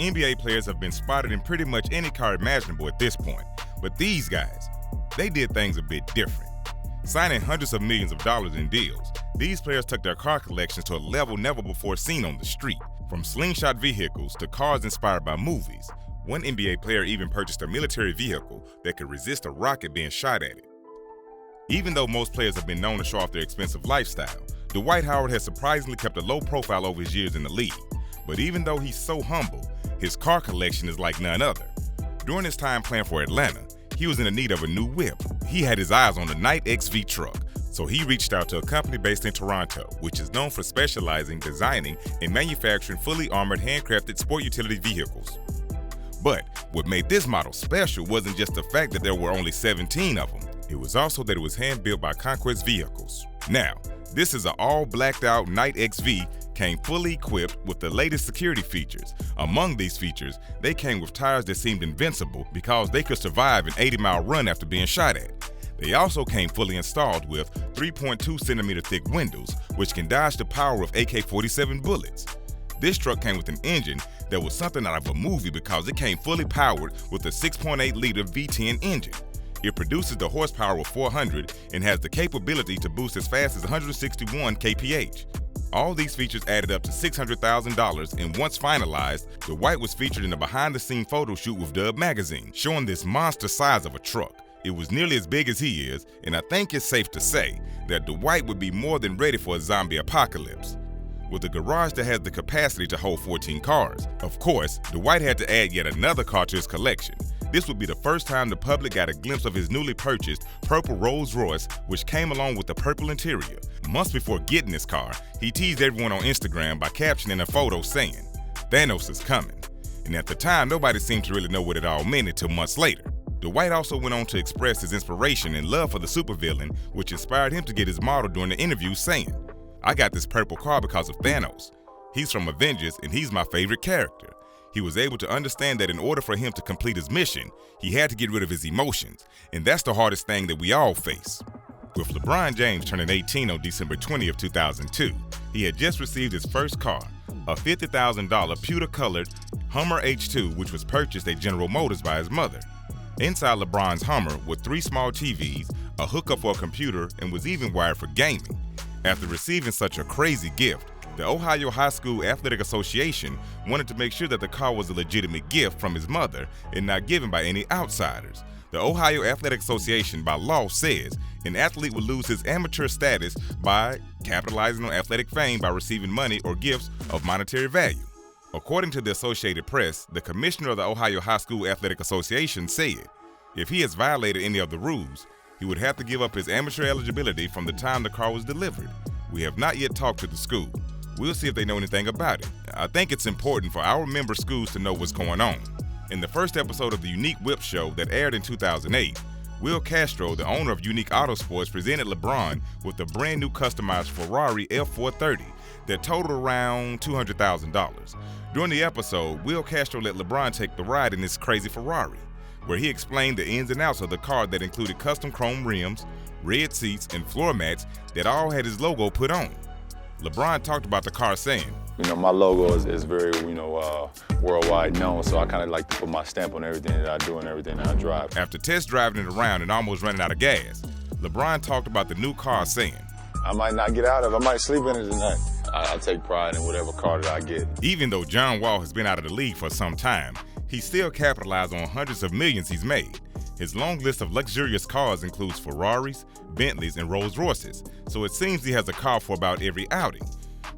NBA players have been spotted in pretty much any car imaginable at this point, but these guys, they did things a bit different. Signing hundreds of millions of dollars in deals, these players took their car collections to a level never before seen on the street. From slingshot vehicles to cars inspired by movies, one NBA player even purchased a military vehicle that could resist a rocket being shot at it. Even though most players have been known to show off their expensive lifestyle, Dwight Howard has surprisingly kept a low profile over his years in the league. But even though he's so humble, his car collection is like none other. During his time playing for Atlanta, he was in the need of a new whip. He had his eyes on the Knight XV truck, so he reached out to a company based in Toronto, which is known for specializing, designing, and manufacturing fully armored, handcrafted sport utility vehicles. But what made this model special wasn't just the fact that there were only 17 of them. It was also that it was hand-built by Conquest Vehicles. Now, this is an all blacked out Knight XV, came fully equipped with the latest security features. Among these features, they came with tires that seemed invincible because they could survive an 80-mile run after being shot at. They also came fully installed with 3.2-centimeter thick windows, which can dodge the power of AK-47 bullets. This truck came with an engine that was something out of a movie because it came fully powered with a 6.8-liter V10 engine. It produces the horsepower of 400 and has the capability to boost as fast as 161 kph. All these features added up to $600,000, and once finalized, Dwight was featured in a behind-the-scenes photo shoot with Dub magazine, showing this monster size of a truck. It was nearly as big as he is, and I think it's safe to say that Dwight would be more than ready for a zombie apocalypse. With a garage that has the capacity to hold 14 cars, of course, Dwight had to add yet another car to his collection. This would be the first time the public got a glimpse of his newly purchased purple Rolls-Royce, which came along with the purple interior. Months before getting this car, he teased everyone on Instagram by captioning a photo saying, "Thanos is coming." And at the time, nobody seemed to really know what it all meant until months later. Dwight also went on to express his inspiration and love for the supervillain, which inspired him to get his model during the interview saying, "I got this purple car because of Thanos. He's from Avengers and he's my favorite character." He was able to understand that in order for him to complete his mission, he had to get rid of his emotions, and that's the hardest thing that we all face. With LeBron James turning 18 on December 20 of 2002, he had just received his first car, a $50,000 pewter-colored Hummer H2, which was purchased at General Motors by his mother. Inside LeBron's Hummer were 3 small TVs, a hookup for a computer, and was even wired for gaming. After receiving such a crazy gift, the Ohio High School Athletic Association wanted to make sure that the car was a legitimate gift from his mother and not given by any outsiders. The Ohio Athletic Association, by law, says an athlete would lose his amateur status by capitalizing on athletic fame by receiving money or gifts of monetary value. According to the Associated Press, the commissioner of the Ohio High School Athletic Association said, if he has violated any of the rules, he would have to give up his amateur eligibility from the time the car was delivered. We have not yet talked to the school. We'll see if they know anything about it. I think it's important for our member schools to know what's going on. In the first episode of the Unique Whip Show that aired in 2008, Will Castro, the owner of Unique Autosports, presented LeBron with a brand new customized Ferrari F430 that totaled around $200,000. During the episode, Will Castro let LeBron take the ride in this crazy Ferrari, where he explained the ins and outs of the car that included custom chrome rims, red seats, and floor mats that all had his logo put on. LeBron talked about the car saying, my logo is very, worldwide known, so I kind of like to put my stamp on everything that I do and everything that I drive. After test driving it around and almost running out of gas, LeBron talked about the new car saying, I might not get out of it, I might sleep in it tonight. I take pride in whatever car that I get. Even though John Wall has been out of the league for some time, he still capitalized on hundreds of millions he's made. His long list of luxurious cars includes Ferraris, Bentleys, and Rolls-Royces, so it seems he has a car for about every outing.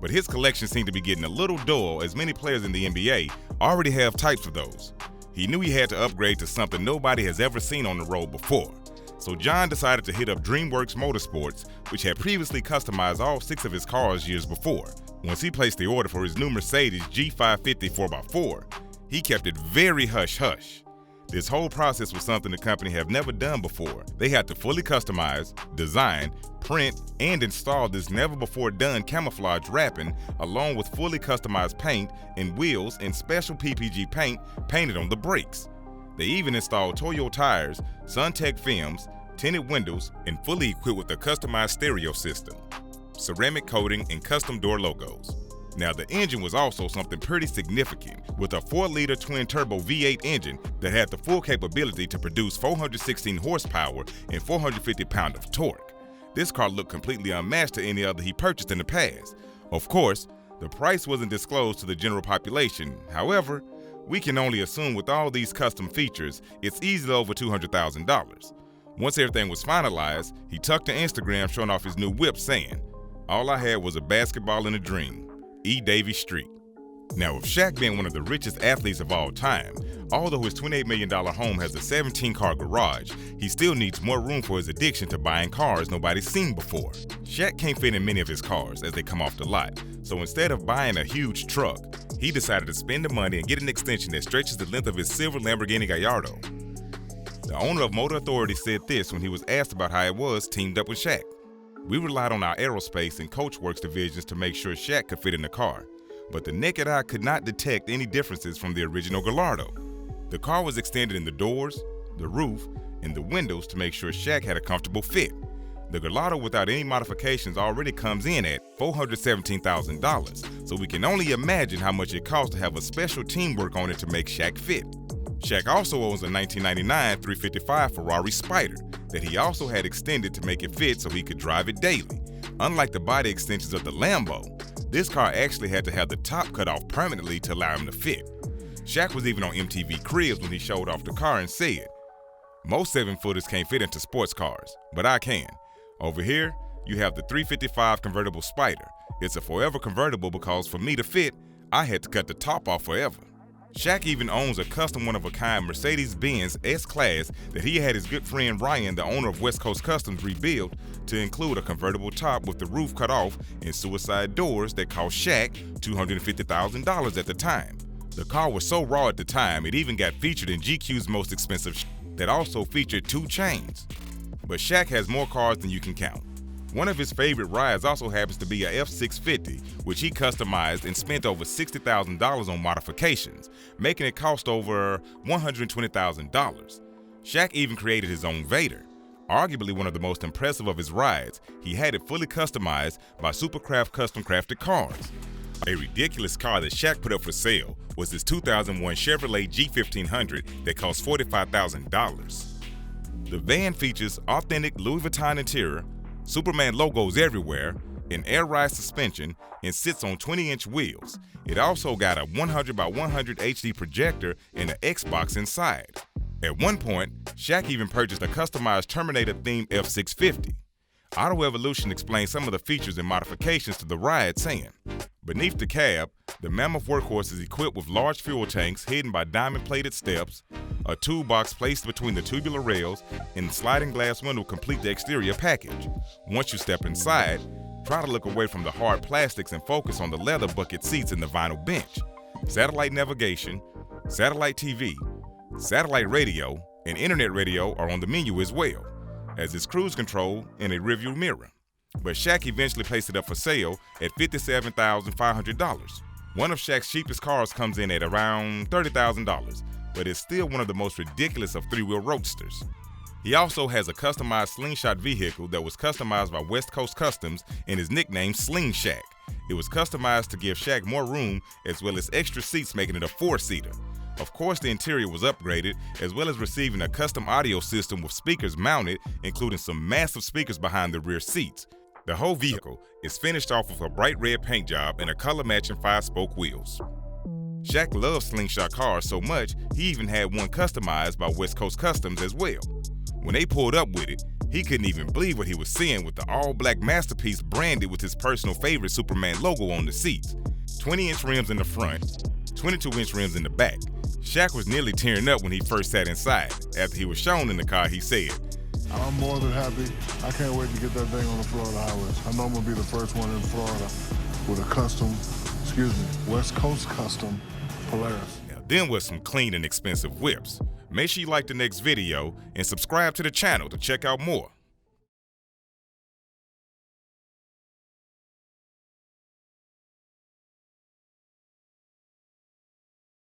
But his collection seemed to be getting a little dull, as many players in the NBA already have types of those. He knew he had to upgrade to something nobody has ever seen on the road before. So John decided to hit up DreamWorks Motorsports, which had previously customized all 6 of his cars years before. Once he placed the order for his new Mercedes G550 4x4, he kept it very hush-hush. This whole process was something the company have never done before. They had to fully customize, design, print, and install this never-before-done camouflage wrapping, along with fully customized paint and wheels and special PPG paint painted on the brakes. They even installed Toyo tires, SunTech films, tinted windows, and fully equipped with a customized stereo system, ceramic coating, and custom door logos. Now, the engine was also something pretty significant, with a 4-liter twin-turbo V8 engine that had the full capability to produce 416 horsepower and 450 pounds of torque. This car looked completely unmatched to any other he purchased in the past. Of course, the price wasn't disclosed to the general population. However, we can only assume with all these custom features, it's easily over $200,000. Once everything was finalized, he tucked to Instagram showing off his new whip, saying, "All I had was a basketball and a dream. E. Davie Street." Now, with Shaq being one of the richest athletes of all time, although his $28 million home has a 17-car garage, he still needs more room for his addiction to buying cars nobody's seen before. Shaq can't fit in many of his cars as they come off the lot, so instead of buying a huge truck, he decided to spend the money and get an extension that stretches the length of his silver Lamborghini Gallardo. The owner of Motor Authority said this when he was asked about how it was teamed up with Shaq. "We relied on our aerospace and Coachworks divisions to make sure Shaq could fit in the car, but the naked eye could not detect any differences from the original Gallardo. The car was extended in the doors, the roof, and the windows to make sure Shaq had a comfortable fit. The Gallardo without any modifications already comes in at $417,000, so we can only imagine how much it costs to have a special teamwork on it to make Shaq fit." Shaq also owns a 1999 355 Ferrari Spider that he also had extended to make it fit so he could drive it daily. Unlike the body extensions of the Lambo, this car actually had to have the top cut off permanently to allow him to fit. Shaq was even on MTV Cribs when he showed off the car and said, "Most 7-footers can't fit into sports cars, but I can. Over here, you have the 355 convertible Spider. It's a forever convertible because for me to fit, I had to cut the top off forever." Shaq even owns a custom one-of-a-kind Mercedes-Benz S-Class that he had his good friend Ryan, the owner of West Coast Customs, rebuild to include a convertible top with the roof cut off and suicide doors that cost Shaq $250,000 at the time. The car was so raw at the time, it even got featured in GQ's Most Expensive that also featured 2 chains. But Shaq has more cars than you can count. One of his favorite rides also happens to be a F650, which he customized and spent over $60,000 on modifications, making it cost over $120,000. Shaq even created his own Vader. Arguably one of the most impressive of his rides, he had it fully customized by Supercraft Custom Crafted Cars. A ridiculous car that Shaq put up for sale was his 2001 Chevrolet G1500 that cost $45,000. The van features authentic Louis Vuitton interior, Superman logos everywhere, an air ride suspension, and sits on 20-inch wheels. It also got a 100 by 100 HD projector and an Xbox inside. At one point, Shaq even purchased a customized Terminator-themed F650. Auto Evolution explained some of the features and modifications to the ride, saying, "Beneath the cab, the mammoth workhorse is equipped with large fuel tanks hidden by diamond-plated steps, a toolbox placed between the tubular rails, and sliding glass window complete the exterior package. Once you step inside, try to look away from the hard plastics and focus on the leather bucket seats and the vinyl bench. Satellite navigation, satellite TV, satellite radio, and internet radio are on the menu as well, as is cruise control and a rearview mirror." But Shaq eventually placed it up for sale at $57,500. One of Shaq's cheapest cars comes in at around $30,000, but it's still one of the most ridiculous of 3-wheel roadsters. He also has a customized slingshot vehicle that was customized by West Coast Customs and is nicknamed Sling Shack. It was customized to give Shaq more room as well as extra seats, making it a 4-seater. Of course, the interior was upgraded, as well as receiving a custom audio system with speakers mounted, including some massive speakers behind the rear seats. The whole vehicle is finished off with a bright red paint job and a color-matching 5-spoke wheels. Shaq loves slingshot cars so much, he even had one customized by West Coast Customs as well. When they pulled up with it, he couldn't even believe what he was seeing, with the all-black masterpiece branded with his personal favorite Superman logo on the seats. 20-inch rims in the front, 22-inch rims in the back. Shaq was nearly tearing up when he first sat inside. After he was shown in the car, he said, "I'm more than happy. I can't wait to get that thing on the Florida highways. I know I'm gonna be the first one in Florida with a West Coast Custom Polaris." Now, then was some clean and expensive whips. Make sure you like the next video and subscribe to the channel to check out more.